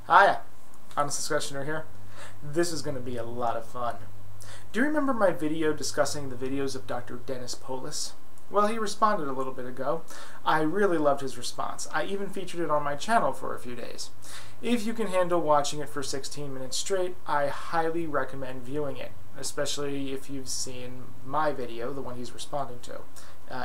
Hiya, Honest Discussioner here. This is going to be a lot of fun. Do you remember my video discussing the videos of Dr. Dennis Polis? Well, he responded a little bit ago. I really loved his response. I even featured it on my channel for a few days. If you can handle watching it for 16 minutes straight, I highly recommend viewing it, especially if you've seen my video, the one he's responding to,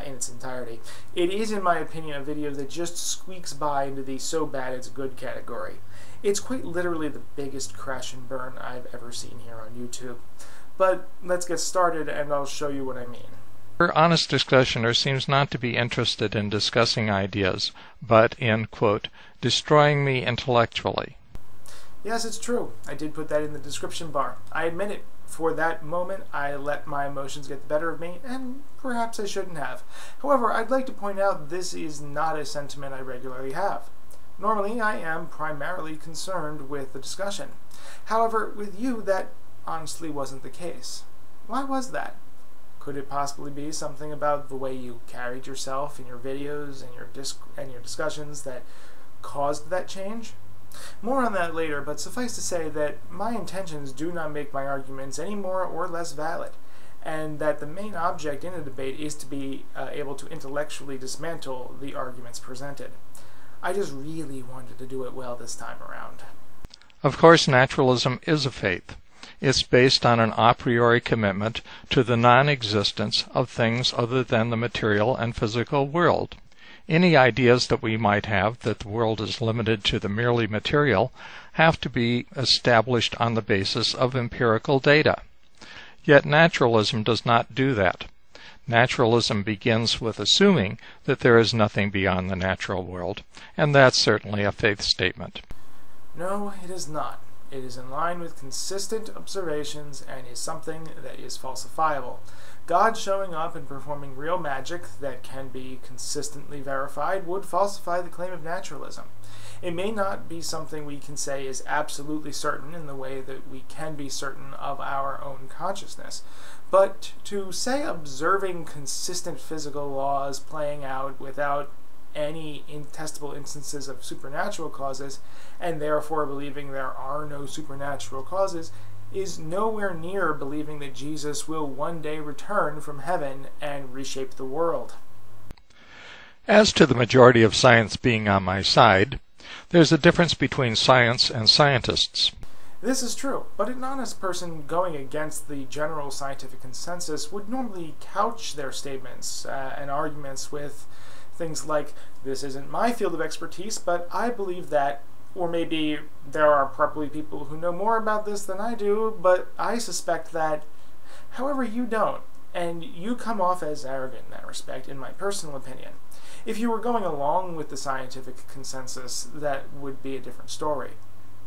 in its entirety. It is, in my opinion, a video that just squeaks by into the so bad it's good category. It's quite literally the biggest crash and burn I've ever seen here on YouTube. But let's get started and I'll show you what I mean. Her honest discussioner seems not to be interested in discussing ideas, but in, quote, destroying me intellectually. Yes, it's true. I did put that in the description bar. I admit it. For that moment, I let my emotions get the better of me, and perhaps I shouldn't have. However, I'd like to point out this is not a sentiment I regularly have. Normally, I am primarily concerned with the discussion. However, with you, that honestly wasn't the case. Why was that? Could it possibly be something about the way you carried yourself in your videos and your discussions that caused that change? More on that later, but suffice to say that my intentions do not make my arguments any more or less valid, and that the main object in a debate is to be able to intellectually dismantle the arguments presented. I just really wanted to do it well this time around. Of course, naturalism is a faith. It's based on an a priori commitment to the non-existence of things other than the material and physical world. Any ideas that we might have that the world is limited to the merely material have to be established on the basis of empirical data. Yet naturalism does not do that. Naturalism begins with assuming that there is nothing beyond the natural world, and that's certainly a faith statement. No, it is not. It is in line with consistent observations and is something that is falsifiable. God showing up and performing real magic that can be consistently verified would falsify the claim of naturalism. It may not be something we can say is absolutely certain in the way that we can be certain of our own consciousness, but to say observing consistent physical laws playing out without any testable instances of supernatural causes, and therefore believing there are no supernatural causes, is nowhere near believing that Jesus will one day return from heaven and reshape the world. As to the majority of science being on my side, there's a difference between science and scientists. This is true, but an honest person going against the general scientific consensus would normally couch their statements and arguments with things like, this isn't my field of expertise, but I believe that, or maybe there are probably people who know more about this than I do, but I suspect that. However, you don't, and you come off as arrogant in that respect, in my personal opinion. If you were going along with the scientific consensus, that would be a different story,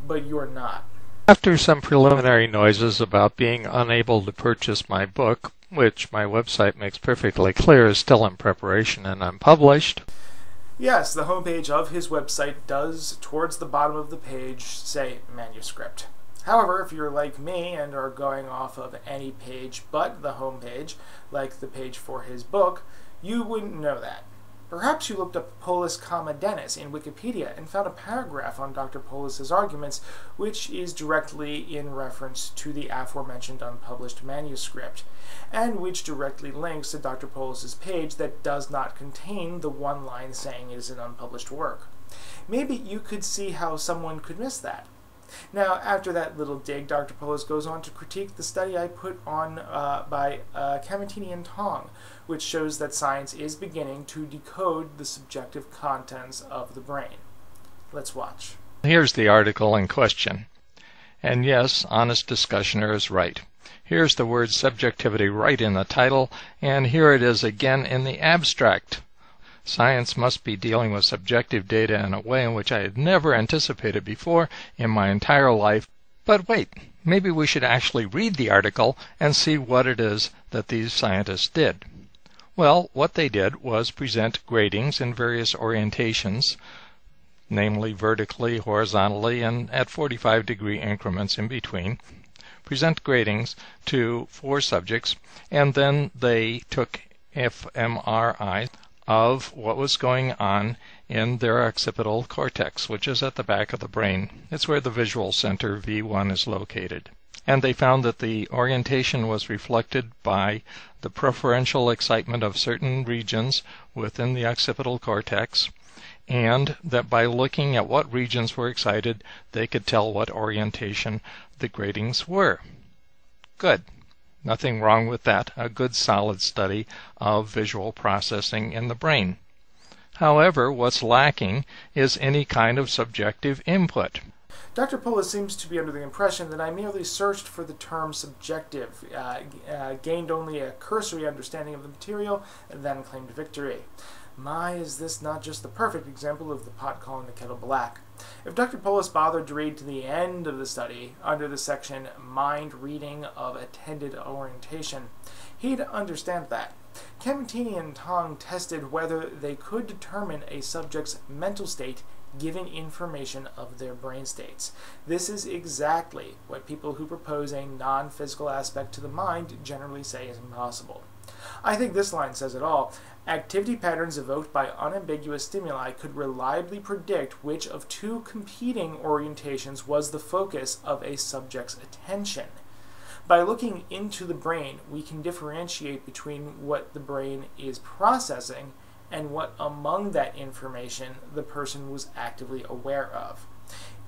but you're not. After some preliminary noises about being unable to purchase my book, which my website makes perfectly clear is still in preparation and unpublished. Yes, the homepage of his website does, towards the bottom of the page, say manuscript. However, if you're like me and are going off of any page but the homepage, like the page for his book, you wouldn't know that. Perhaps you looked up Polis, Dennis in Wikipedia and found a paragraph on Dr. Polis's arguments, which is directly in reference to the aforementioned unpublished manuscript, and which directly links to Dr. Polis's page that does not contain the one line saying it is an unpublished work. Maybe you could see how someone could miss that. Now, after that little dig, Dr. Polis goes on to critique the study I put on by Camatini and Tong, which shows that science is beginning to decode the subjective contents of the brain. Let's watch. Here's the article in question. And yes, Honest Discussioner is right. Here's the word subjectivity right in the title, and here it is again in the abstract. Science must be dealing with subjective data in a way in which I had never anticipated before in my entire life. But wait, maybe we should actually read the article and see what it is that these scientists did. Well, what they did was present gratings in various orientations, namely vertically, horizontally, and at 45-degree increments in between. Present gratings to 4 subjects, and then they took fMRI of what was going on in their occipital cortex, which is at the back of the brain. It's where the visual center V1 is located. And they found that the orientation was reflected by the preferential excitement of certain regions within the occipital cortex, and that by looking at what regions were excited, they could tell what orientation the gratings were. Good. Nothing wrong with that. A good solid study of visual processing in the brain. However, what's lacking is any kind of subjective input. Dr. Polis seems to be under the impression that I merely searched for the term subjective, gained only a cursory understanding of the material, and then claimed victory. My, is this not just the perfect example of the pot calling the kettle black? If Dr. Polis bothered to read to the end of the study, under the section Mind Reading of Attended Orientation, he'd understand that. Camentini and Tong tested whether they could determine a subject's mental state given information of their brain states. This is exactly what people who propose a non-physical aspect to the mind generally say is impossible. I think this line says it all. Activity patterns evoked by unambiguous stimuli could reliably predict which of two competing orientations was the focus of a subject's attention. By looking into the brain, we can differentiate between what the brain is processing and what among that information the person was actively aware of.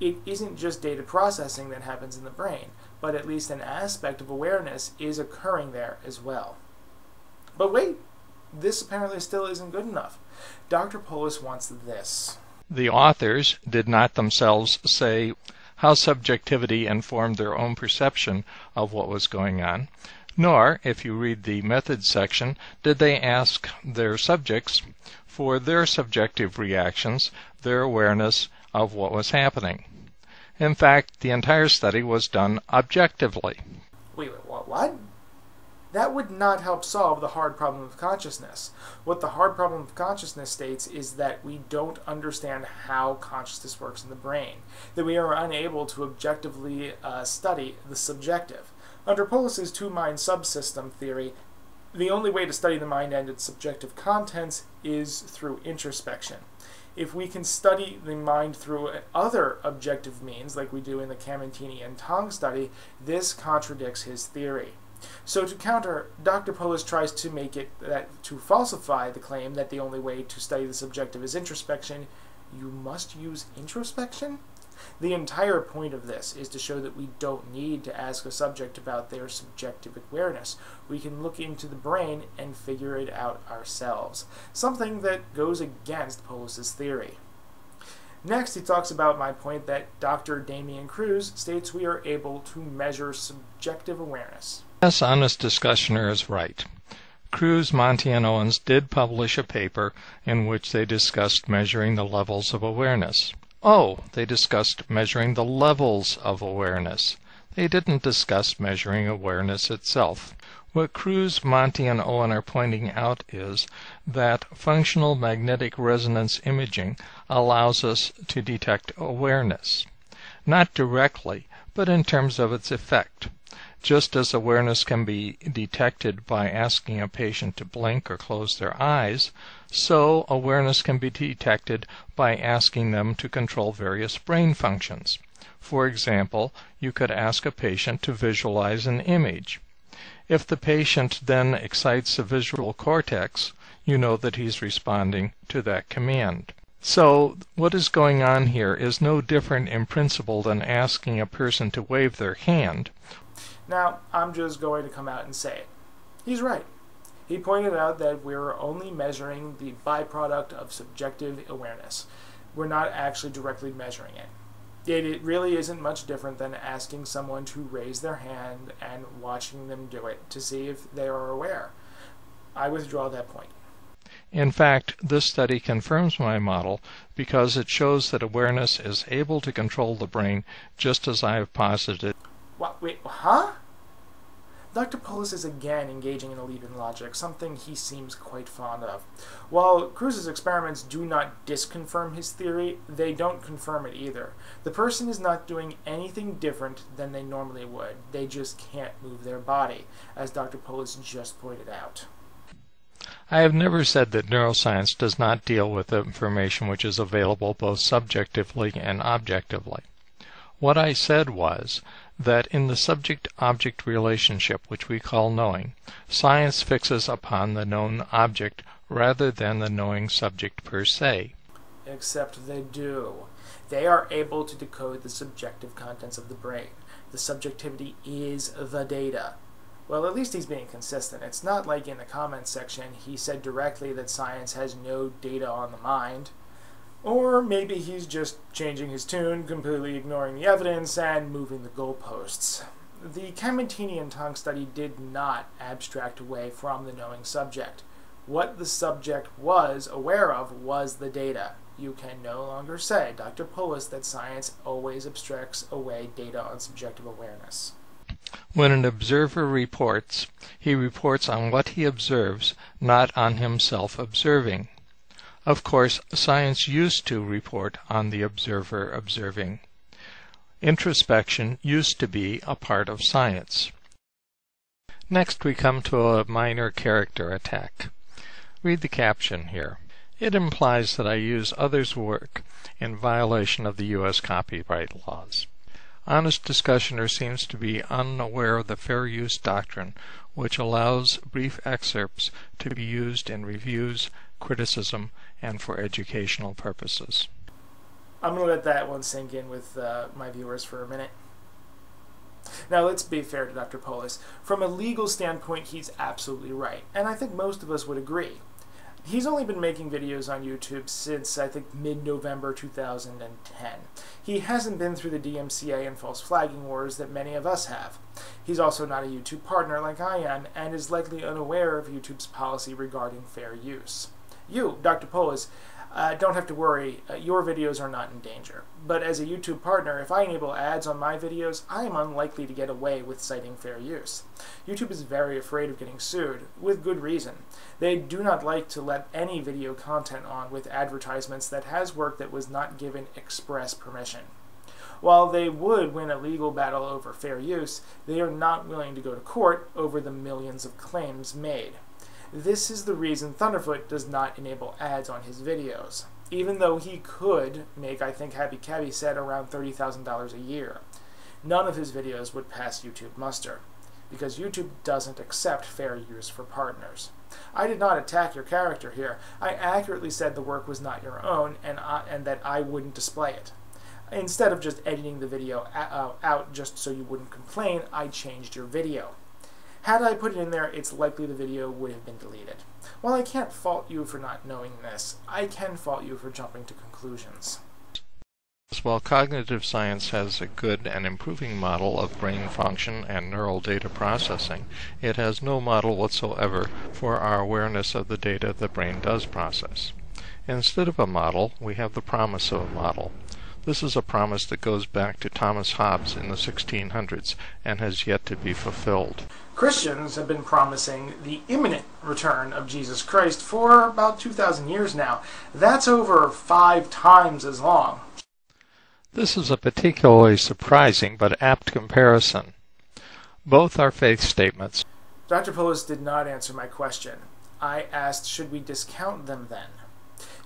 It isn't just data processing that happens in the brain, but at least an aspect of awareness is occurring there as well. But wait, this apparently still isn't good enough. Dr. Polis wants this. The authors did not themselves say how subjectivity informed their own perception of what was going on, nor, if you read the methods section, did they ask their subjects for their subjective reactions, their awareness of what was happening. In fact, the entire study was done objectively. Wait, what? That would not help solve the hard problem of consciousness. What the hard problem of consciousness states is that we don't understand how consciousness works in the brain, that we are unable to objectively study the subjective. Under Polis's two-mind subsystem theory, the only way to study the mind and its subjective contents is through introspection. If we can study the mind through other objective means, like we do in the Camentini and Tong study, this contradicts his theory. So to counter, Dr. Polis tries to make it to falsify the claim that the only way to study the subjective is introspection. You must use introspection? The entire point of this is to show that we don't need to ask a subject about their subjective awareness. We can look into the brain and figure it out ourselves, something that goes against Polis's theory. Next, he talks about my point that Dr. Damian Cruz states we are able to measure subjective awareness. Yes, honest discussioner is right. Cruz, Monti, and Owens did publish a paper in which they discussed measuring the levels of awareness. Oh, they discussed measuring the levels of awareness. They didn't discuss measuring awareness itself. What Cruz, Monti, and Owen are pointing out is that functional magnetic resonance imaging allows us to detect awareness. Not directly, but in terms of its effect. Just as awareness can be detected by asking a patient to blink or close their eyes, so awareness can be detected by asking them to control various brain functions. For example, you could ask a patient to visualize an image. If the patient then excites the visual cortex, you know that he's responding to that command. So what is going on here is no different in principle than asking a person to wave their hand. Now, I'm just going to come out and say it. He's right. He pointed out that we're only measuring the byproduct of subjective awareness. We're not actually directly measuring it. It really isn't much different than asking someone to raise their hand and watching them do it to see if they are aware. I withdraw that point. In fact, this study confirms my model because it shows that awareness is able to control the brain just as I have posited. What? Wait, huh? Dr. Polis is again engaging in a leap in logic, something he seems quite fond of. While Cruz's experiments do not disconfirm his theory, they don't confirm it either. The person is not doing anything different than they normally would. They just can't move their body, as Dr. Polis just pointed out. I have never said that neuroscience does not deal with information which is available both subjectively and objectively. What I said was that in the subject-object relationship, which we call knowing, science fixes upon the known object rather than the knowing subject per se. Except they do. They are able to decode the subjective contents of the brain. The subjectivity is the data. Well, at least he's being consistent. It's not like in the comments section he said directly that science has no data on the mind. Or maybe he's just changing his tune, completely ignoring the evidence, and moving the goalposts. The Camentini and Tong study did not abstract away from the knowing subject. What the subject was aware of was the data. You can no longer say, Dr. Pullis, that science always abstracts away data on subjective awareness. When an observer reports, he reports on what he observes, not on himself observing. Of course, science used to report on the observer observing. Introspection used to be a part of science. Next we come to a minor character attack. Read the caption here. It implies that I use others' work in violation of the U.S. copyright laws. Honest Discussioner seems to be unaware of the fair use doctrine, which allows brief excerpts to be used in reviews, criticism, and for educational purposes. I'm going to let that one sink in with my viewers for a minute. Now, let's be fair to Dr. Pullis. From a legal standpoint, he's absolutely right, and I think most of us would agree. He's only been making videos on YouTube since, I think, mid-November 2010. He hasn't been through the DMCA and false flagging wars that many of us have. He's also not a YouTube partner like I am, and is likely unaware of YouTube's policy regarding fair use. You, Dr. Pullis, don't have to worry, your videos are not in danger. But as a YouTube partner, if I enable ads on my videos, I am unlikely to get away with citing fair use. YouTube is very afraid of getting sued, with good reason. They do not like to let any video content on with advertisements that has work that was not given express permission. While they would win a legal battle over fair use, they are not willing to go to court over the millions of claims made. This is the reason Thunderfoot does not enable ads on his videos, even though he could make, I think Happy Cabby said, around $30,000 a year. None of his videos would pass YouTube muster, because YouTube doesn't accept fair use for partners. I did not attack your character here. I accurately said the work was not your own, and that I wouldn't display it. Instead of just editing the video out just so you wouldn't complain, I changed your video. Had I put it in there, it's likely the video would have been deleted. While I can't fault you for not knowing this, I can fault you for jumping to conclusions. While cognitive science has a good and improving model of brain function and neural data processing, it has no model whatsoever for our awareness of the data the brain does process. Instead of a model, we have the promise of a model. This is a promise that goes back to Thomas Hobbes in the 1600s and has yet to be fulfilled. Christians have been promising the imminent return of Jesus Christ for about 2,000 years now. That's over 5 times as long. This is a particularly surprising but apt comparison. Both are faith statements. Dr. Pullis did not answer my question. I asked, should we discount them then?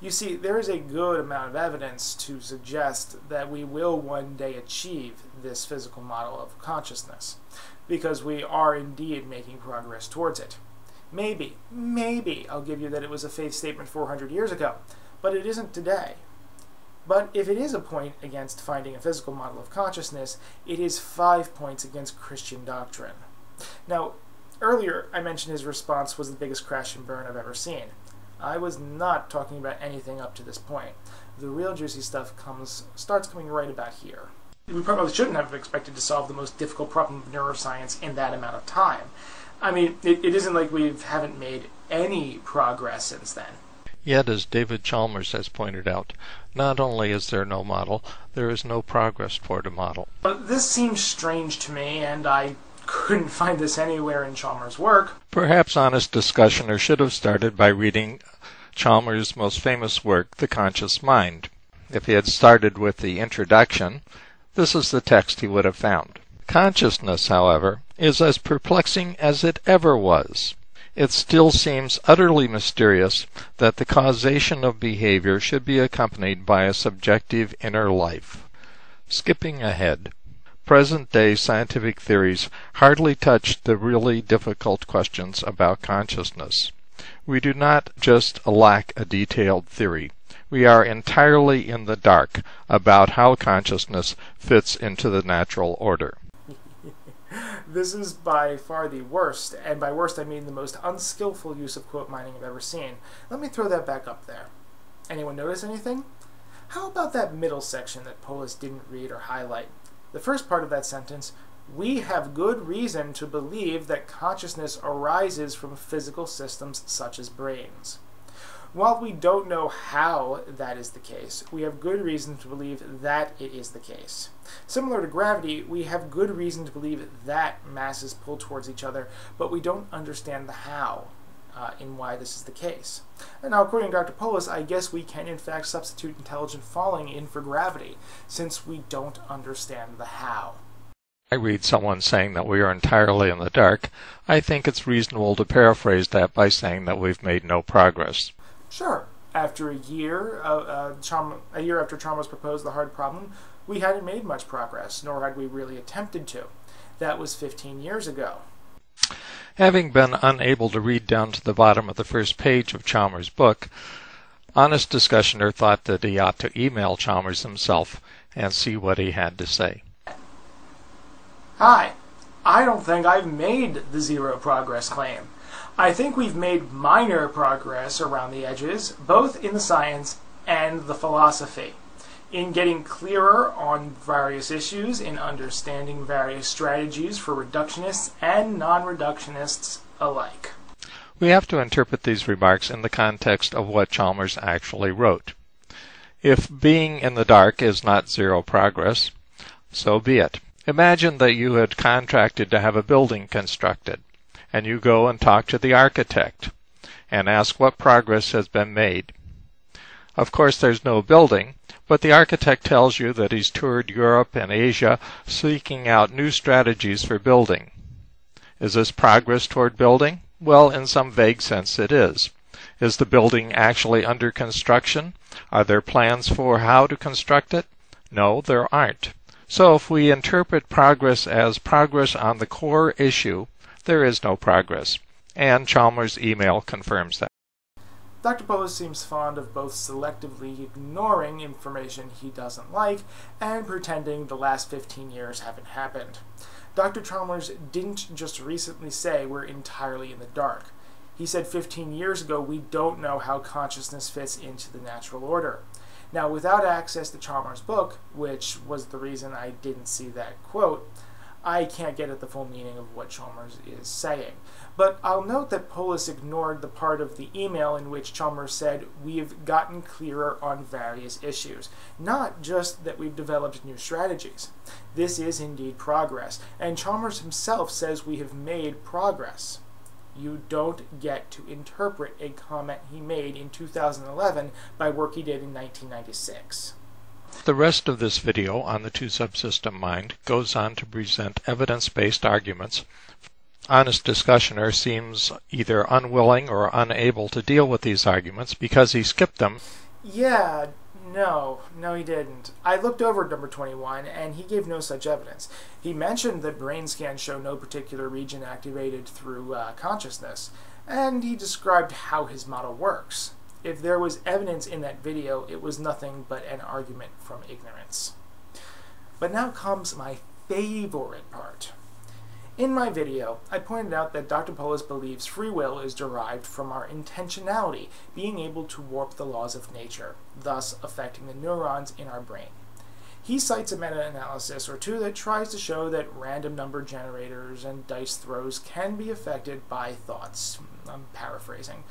You see, there is a good amount of evidence to suggest that we will one day achieve this physical model of consciousness, because we are indeed making progress towards it. Maybe I'll give you that it was a faith statement 400 years ago, but it isn't today. But if it is a point against finding a physical model of consciousness, it is 5 points against Christian doctrine. Now, earlier I mentioned his response was the biggest crash and burn I've ever seen. I was not talking about anything up to this point. The real juicy stuff starts coming right about here. We probably shouldn't have expected to solve the most difficult problem of neuroscience in that amount of time. I mean, it isn't like we haven't made any progress since then. Yet, as David Chalmers has pointed out, not only is there no model, there is no progress toward a model. This seems strange to me, and I couldn't find this anywhere in Chalmers' work. Perhaps Honest Discussioner should have started by reading Chalmers' most famous work, The Conscious Mind. If he had started with the introduction, this is the text he would have found. Consciousness, however, is as perplexing as it ever was. It still seems utterly mysterious that the causation of behavior should be accompanied by a subjective inner life. Skipping ahead, present-day scientific theories hardly touch the really difficult questions about consciousness. We do not just lack a detailed theory. We are entirely in the dark about how consciousness fits into the natural order. This is by far the worst, and by worst I mean the most unskillful use of quote mining I've ever seen. Let me throw that back up there. Anyone notice anything? How about that middle section that Polis didn't read or highlight? The first part of that sentence, we have good reason to believe that consciousness arises from physical systems such as brains. While we don't know how that is the case, we have good reason to believe that it is the case. Similar to gravity, we have good reason to believe that masses pull towards each other, but we don't understand the how in why this is the case. And now, according to Dr. Polis, I guess we can in fact substitute intelligent falling in for gravity, since we don't understand the how. I read someone saying that we are entirely in the dark. I think it's reasonable to paraphrase that by saying that we've made no progress. Sure. After a year after Chalmers proposed the hard problem, we hadn't made much progress, nor had we really attempted to. That was 15 years ago. Having been unable to read down to the bottom of the first page of Chalmers' book, Honest Discussioner thought that he ought to email Chalmers himself and see what he had to say. Hi. I don't think I've made the zero progress claim. I think we've made minor progress around the edges, both in the science and the philosophy, in getting clearer on various issues, in understanding various strategies for reductionists and non-reductionists alike. We have to interpret these remarks in the context of what Chalmers actually wrote. If being in the dark is not zero progress, so be it. Imagine that you had contracted to have a building constructed, and you go and talk to the architect and ask what progress has been made. Of course, there's no building, but the architect tells you that he's toured Europe and Asia seeking out new strategies for building. Is this progress toward building? Well, in some vague sense it is. Is the building actually under construction? Are there plans for how to construct it? No, there aren't. So if we interpret progress as progress on the core issue, there is no progress, and Chalmers' email confirms that. Dr. Polis seems fond of both selectively ignoring information he doesn't like and pretending the last 15 years haven't happened. Dr. Chalmers didn't just recently say we're entirely in the dark. He said 15 years ago we don't know how consciousness fits into the natural order. Now, without access to Chalmers' book, which was the reason I didn't see that quote, I can't get at the full meaning of what Chalmers is saying. But I'll note that Polis ignored the part of the email in which Chalmers said we've gotten clearer on various issues, not just that we've developed new strategies. This is indeed progress, and Chalmers himself says we have made progress. You don't get to interpret a comment he made in 2011 by work he did in 1996. The rest of this video on the two-subsystem mind goes on to present evidence-based arguments. Honest Discussioner seems either unwilling or unable to deal with these arguments because he skipped them. Yeah, no he didn't. I looked over number 21 and he gave no such evidence. He mentioned that brain scans show no particular region activated through consciousness, and he described how his model works. If there was evidence in that video, it was nothing but an argument from ignorance. But now comes my favorite part. In my video, I pointed out that Dr. Polis believes free will is derived from our intentionality being able to warp the laws of nature, thus affecting the neurons in our brain. He cites a meta-analysis or two that tries to show that random number generators and dice throws can be affected by thoughts. I'm paraphrasing.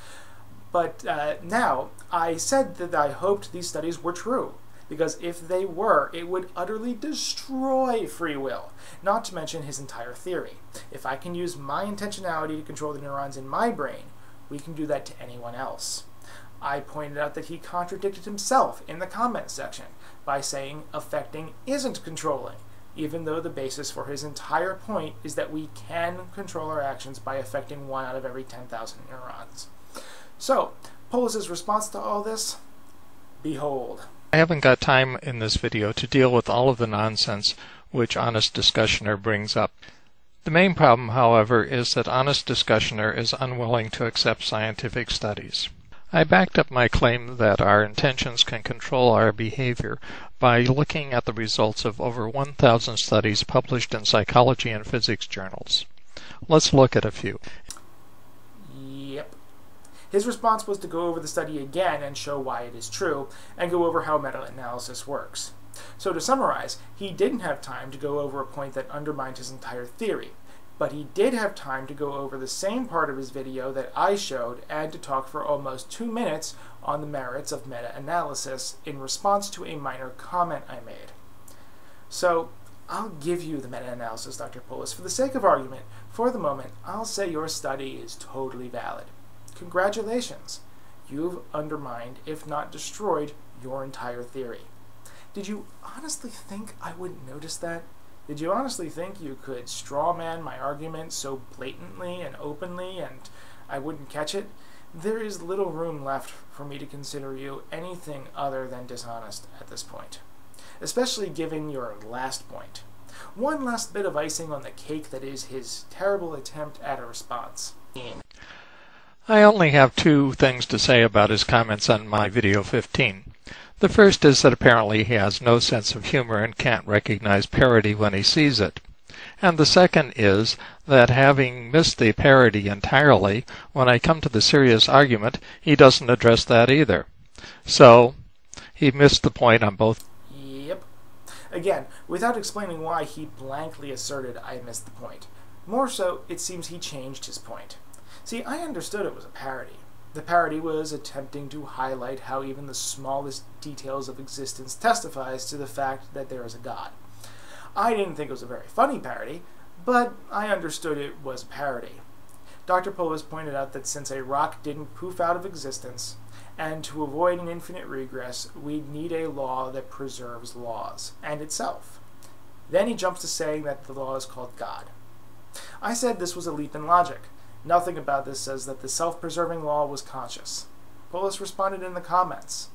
But now, I said that I hoped these studies were true, because if they were, it would utterly destroy free will, not to mention his entire theory. If I can use my intentionality to control the neurons in my brain, we can do that to anyone else. I pointed out that he contradicted himself in the comment section by saying affecting isn't controlling, even though the basis for his entire point is that we can control our actions by affecting 1 out of every 10,000 neurons. So, Polis's response to all this? Behold. I haven't got time in this video to deal with all of the nonsense which Honest Discussioner brings up. The main problem, however, is that Honest Discussioner is unwilling to accept scientific studies. I backed up my claim that our intentions can control our behavior by looking at the results of over 1,000 studies published in psychology and physics journals. Let's look at a few. Yep. His response was to go over the study again and show why it is true, and go over how meta-analysis works. So to summarize, he didn't have time to go over a point that undermined his entire theory, but he did have time to go over the same part of his video that I showed and to talk for almost 2 minutes on the merits of meta-analysis in response to a minor comment I made. So, I'll give you the meta-analysis, Dr. Polis. For the sake of argument, for the moment, I'll say your study is totally valid. Congratulations! You've undermined, if not destroyed, your entire theory. Did you honestly think I wouldn't notice that? Did you honestly think you could strawman my argument so blatantly and openly and I wouldn't catch it? There is little room left for me to consider you anything other than dishonest at this point, especially given your last point. One last bit of icing on the cake that is his terrible attempt at a response. I only have 2 things to say about his comments on my video 15. The first is that apparently he has no sense of humor and can't recognize parody when he sees it. And the second is that having missed the parody entirely, when I come to the serious argument, he doesn't address that either. So, he missed the point on both. Yep. Again, without explaining why he blankly asserted I missed the point. More so, it seems he changed his point. See, I understood it was a parody. The parody was attempting to highlight how even the smallest details of existence testifies to the fact that there is a God. I didn't think it was a very funny parody, but I understood it was a parody. Dr. Polis pointed out that since a rock didn't poof out of existence, and to avoid an infinite regress, we'd need a law that preserves laws, and itself. Then he jumps to saying that the law is called God. I said this was a leap in logic. Nothing about this says that the self-preserving law was conscious. Polis responded in the comments,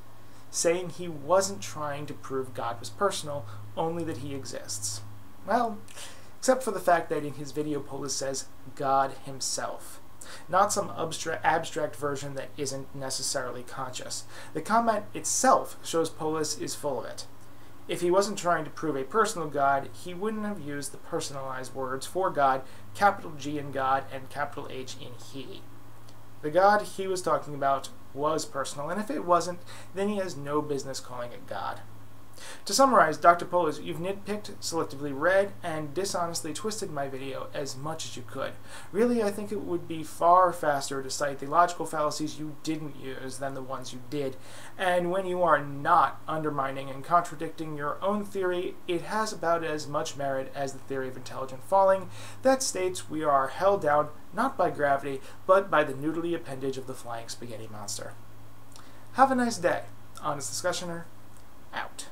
saying he wasn't trying to prove God was personal, only that he exists. Well, except for the fact that in his video Polis says God himself, not some abstract version that isn't necessarily conscious. The comment itself shows Polis is full of it. If he wasn't trying to prove a personal God, he wouldn't have used the personalized words for God, capital G in God and capital H in He. The God he was talking about was personal, and if it wasn't, then he has no business calling it God. To summarize, Dr. Polis, you've nitpicked, selectively read, and dishonestly twisted my video as much as you could. Really, I think it would be far faster to cite the logical fallacies you didn't use than the ones you did. And when you are not undermining and contradicting your own theory, it has about as much merit as the theory of intelligent falling that states we are held down not by gravity, but by the noodly appendage of the flying spaghetti monster. Have a nice day. Honest Discussioner, out.